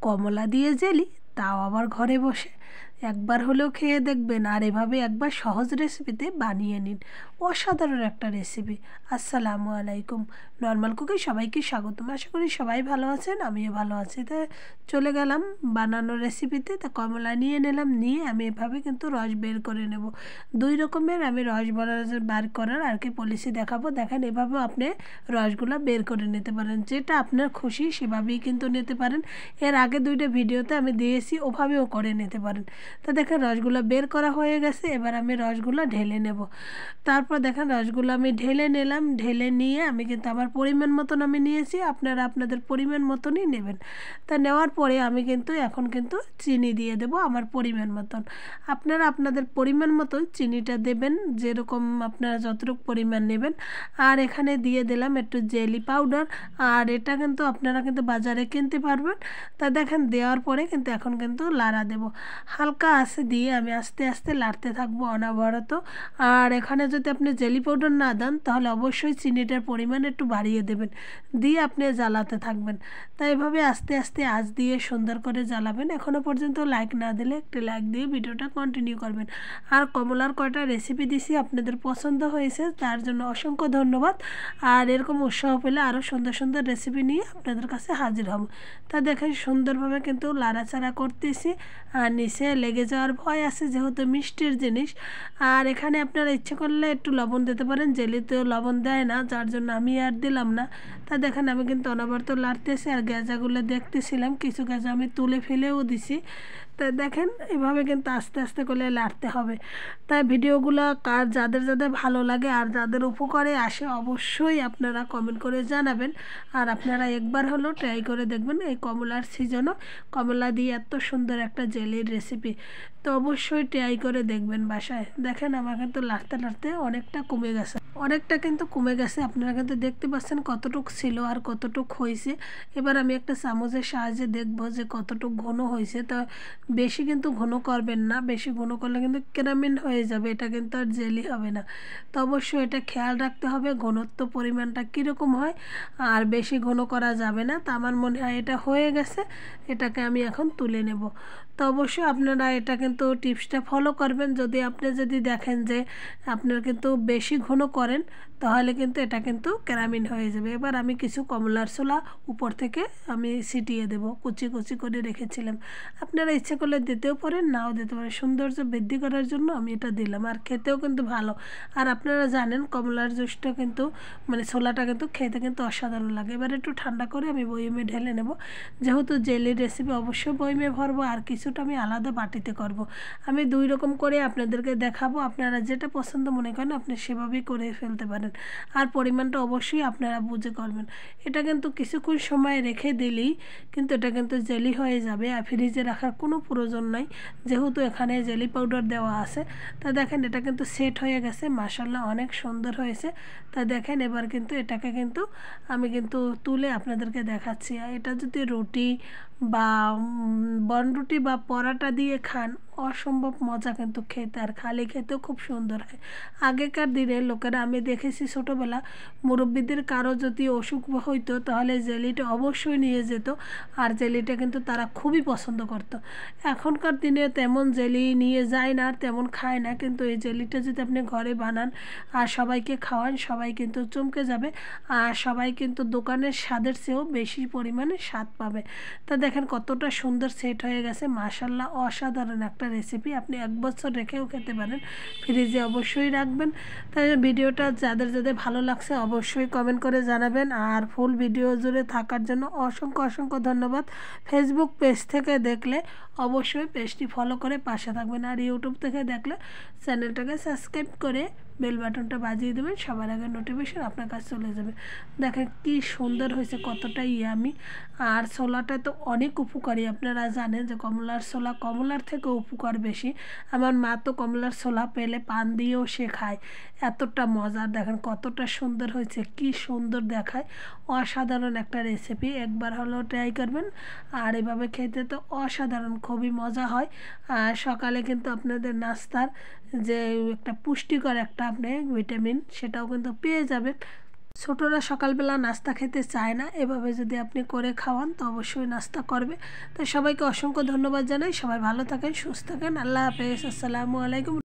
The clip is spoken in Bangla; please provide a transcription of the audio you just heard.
কমলা দিয়ে জেলি, তাও আবার ঘরে বসে। একবার হলেও খেয়ে দেখবেন, আর এভাবে একবার সহজ রেসিপিতে বানিয়ে নিন। অসাধারণ একটা রেসিপি। আসসালামু আলাইকুম, নর্মাল কুকে সবাইকে স্বাগতম। আশা করি সবাই ভালো আছেন, আমিও ভালো আছি। তা চলে গেলাম বানানোর রেসিপিতে। তা কমলা নিয়ে নিলাম, নিয়ে আমি এভাবে কিন্তু রস বের করে নেব। দুই রকমের আমি রস বার করার আর কি পলিসি দেখাবো। দেখেন, এভাবেও আপনি রসগুলো বের করে নিতে পারেন, যেটা আপনার খুশি সেভাবেই কিন্তু নিতে পারেন। এর আগে দুইটা ভিডিওতে আমি দিয়েছি, ওভাবেও করে নিতে পারেন। তো দেখেন রসগুলো বের করা হয়ে গেছে, এবার আমি রসগুলো ঢেলে নেব। তারপর দেখেন রসগুলো আমি ঢেলে নিলাম, ঢেলে নিয়ে আমি কিন্তু আমার পরিমাণ মতন আমি নিয়েছি, আপনারা আপনাদের পরিমাণ মতনই নেবেন। তা নেওয়ার পরে আমি কিন্তু এখন কিন্তু চিনি দিয়ে দেব আমার পরিমাণ মতন। আপনারা আপনাদের পরিমাণ মতন চিনিটা দেবেন, যেরকম আপনারা যতটুকু পরিমাণ নেবেন। আর এখানে দিয়ে দিলাম একটু জেলি পাউডার, আর এটা কিন্তু আপনারা কিন্তু বাজারে কিনতে পারবেন। তা দেখেন দেওয়ার পরে কিন্তু এখন কিন্তু লাড়া দেব। হালকা আঁচে দিয়ে আমি আস্তে আস্তে লাড়তে থাকবো অনবরত। আর এখানে যদি আপনি জেলি পাউডার না দেন, তাহলে অবশ্যই চিনিটার পরিমাণ একটু বাড়িয়ে দেবেন, দিয়ে আপনি জ্বালাতে থাকবেন। তাই এভাবে আস্তে আস্তে আঁচ দিয়ে সুন্দর করে জ্বালাবেন। এখনও পর্যন্ত লাইক না দিলে একটি লাইক দিয়ে ভিডিওটা কন্টিনিউ করবেন। আর কমলার কয়টা রেসিপি দিছি, আপনাদের পছন্দ হয়েছে, তার জন্য অসংখ্য ধন্যবাদ। আর এরকম উৎসাহ পেলে আরও সুন্দর সুন্দর রেসিপি নিয়ে আপনাদের কাছে হাজির হব। তা দেখেন সুন্দরভাবে কিন্তু লাড়াচাড়া করতেছি, আর নিচে লেগে যাওয়ার ভয় আছে যেহেতু মিষ্টির জিনিস। আর এখানে আপনারা ইচ্ছে করলে একটু লবণ দিতে পারেন, জেলিতেও লবণ দেয় না, যার জন্য আমি আর দিলাম না। তা দেখেন আমি কিন্তু অনবরত লাড়তেছি, আর গেঁজাগুলো দেখতেছিলাম, কিছু গেঁজা আমি তুলে ফেলেও দিছি। তা দেখেন এভাবে কিন্তু আস্তে আস্তে করে লাড়তে হবে। তাই ভিডিওগুলো যাদের যাদের ভালো লাগে আর যাদের উপকারে আসে, অবশ্যই আপনারা কমেন্ট করে জানাবেন। আর আপনারা একবার হলেও ট্রাই করে দেখবেন। এই কমলার সিজনও কমলা দিয়ে এত সুন্দর একটা জেলির রেসিপি, তো অবশ্যই ট্রাই করে দেখবেন বাসায়। দেখেন আমার কিন্তু লাড়তে লাড়তে অনেকটা কমে গেছে, অনেকটা কিন্তু কমে গেছে। আপনারা কিন্তু দেখতে পাচ্ছেন কতটুকু ছিল আর কতটুকু হয়েছে। এবার আমি একটা চামচের সাহায্যে দেখব যে কতটুকু ঘন হয়েছে। তো বেশি কিন্তু ঘন করবেন না, বেশি ঘন করলে কিন্তু ক্যারামেল হয়ে যাবে, এটা কিন্তু আর জেলি হবে না। তো অবশ্যই এটা খেয়াল রাখতে হবে ঘনত্ব পরিমাণটা কীরকম হয়, আর বেশি ঘন করা যাবে না। তা আমার মনে হয় এটা হয়ে গেছে, এটাকে আমি এখন তুলে নেব। তো অবশ্যই আপনারা এটা কিন্তু টিপসটা ফলো করবেন। যদি দেখেন যে আপনারা কিন্তু বেশি ঘন করেন, তাহলে কিন্তু এটা কিন্তু ক্যারামিন হয়ে যাবে। এবার আমি কিছু কমলার ছোলা উপর থেকে আমি ছিটিয়ে দেব, কুচি কুচি করে রেখেছিলাম। আপনারা ইচ্ছে করলে দিতেও পারেন, নাও দিতে পারেন, সৌন্দর্য বৃদ্ধি করার জন্য আমি এটা দিলাম। আর খেতেও কিন্তু ভালো। আর আপনারা জানেন কমলার জুসটা কিন্তু মানে ছোলাটা কিন্তু খেতে কিন্তু অসাধারণ লাগে। এবার একটু ঠান্ডা করে আমি বয়মে ঢেলে নেব। যেহেতু জেলির রেসিপি অবশ্যই বয়মে ভরবো, আর কিছুটা আমি আলাদা বাটিতে করব। আমি দুই রকম করে আপনাদেরকে দেখাবো, আপনারা যেটা পছন্দ মনে করেন আপনি সেভাবেই করে ফেলতে পারেন। আর পরিমাণটা অবশ্যই আপনারা বুঝে করবেন। এটা কিন্তু কিছুক্ষণ সময় রেখে দিলেই কিন্তু এটা কিন্তু জেলি হয়ে যাবে, আর ফ্রিজে রাখার কোনো প্রয়োজন নাই, যেহেতু এখানে জেলি পাউডার দেওয়া আছে। তা দেখেন এটা কিন্তু সেট হয়ে গেছে, মাশাআল্লাহ অনেক সুন্দর হয়েছে। তা দেখেন এবার কিন্তু এটাকে কিন্তু আমি কিন্তু তুলে আপনাদেরকে দেখাচ্ছি। আর এটা যদি রুটি বা বনরুটি বা পরাটা দিয়ে খান, অসম্ভব মজা কিন্তু খেতে, আর খালি খেতেও খুব সুন্দর হয়। আগেকার দিনে লোকেরা আমি দেখেছি ছোটোবেলা মুরব্বীদের কারো যদি অসুখ হইতো, তাহলে জেলিটা অবশ্যই নিয়ে যেত, আর জেলিটা কিন্তু তারা খুবই পছন্দ করত। এখনকার দিনে তেমন জেলি নিয়ে যায় না, আর তেমন খায় না, কিন্তু এই জেলিটা যদি আপনি ঘরে বানান আর সবাইকে খাওয়ান, সবাই কিন্তু চমকে যাবে। আর সবাই কিন্তু দোকানের স্বাদের চেয়েও বেশি পরিমাণে স্বাদ পাবে। তা দেখেন কতটা সুন্দর সেট হয়ে গেছে, মাশাআল্লাহ অসাধারণ একটা রেসিপি। আপনি 1 বছর রেখেও খেতে পারেন, ফ্রিজে অবশ্যই রাখবেন। তাই ভিডিওটা যাদের যাদের ভালো লাগছে অবশ্যই কমেন্ট করে জানাবেন। আর ফুল ভিডিও জুড়ে থাকার জন্য অসংখ্য অসংখ্য ধন্যবাদ। ফেসবুক পেজ থেকে দেখলে অবশ্যই পেজটি ফলো করে পাশে থাকবেন, আর ইউটিউব থেকে দেখলে চ্যানেলটাকে সাবস্ক্রাইব করে বেল বাটনটা বাজিয়ে দেবেন, সবার আগে নোটিফিকেশন আপনার কাছে চলে যাবে। দেখেন কি সুন্দর হয়েছে, কতটা ইয়ামি। আর ছোলাটা তো অনেক উপকারী, আপনারা জানেন যে কমলার ছোলা কমলার থেকেও উপকার বেশি। আমার মা তো কমলার ছোলা পেলে পান দিয়েও সে খায়, এতটা মজার। দেখেন কতটা সুন্দর হয়েছে, কি সুন্দর দেখায়। অসাধারণ একটা রেসিপি, একবার হলেও ট্রাই করবেন। আর এভাবে খেতে তো অসাধারণ, খুবই মজা হয়। আর সকালে কিন্তু আপনাদের নাস্তার যে একটা পুষ্টিকর একটা আপনি ভিটামিন, সেটাও কিন্তু পেয়ে যাবেন। ছোটরা সকালবেলা নাস্তা খেতে চায় না, এভাবে যদি আপনি করে খাওয়ান তো অবশ্যই নাস্তা করবে। তো সবাইকে অসংখ্য ধন্যবাদ জানাই। সবাই ভালো থাকেন, সুস্থ থাকেন। আল্লাহ হাফেজ। আসসালামু আলাইকুম।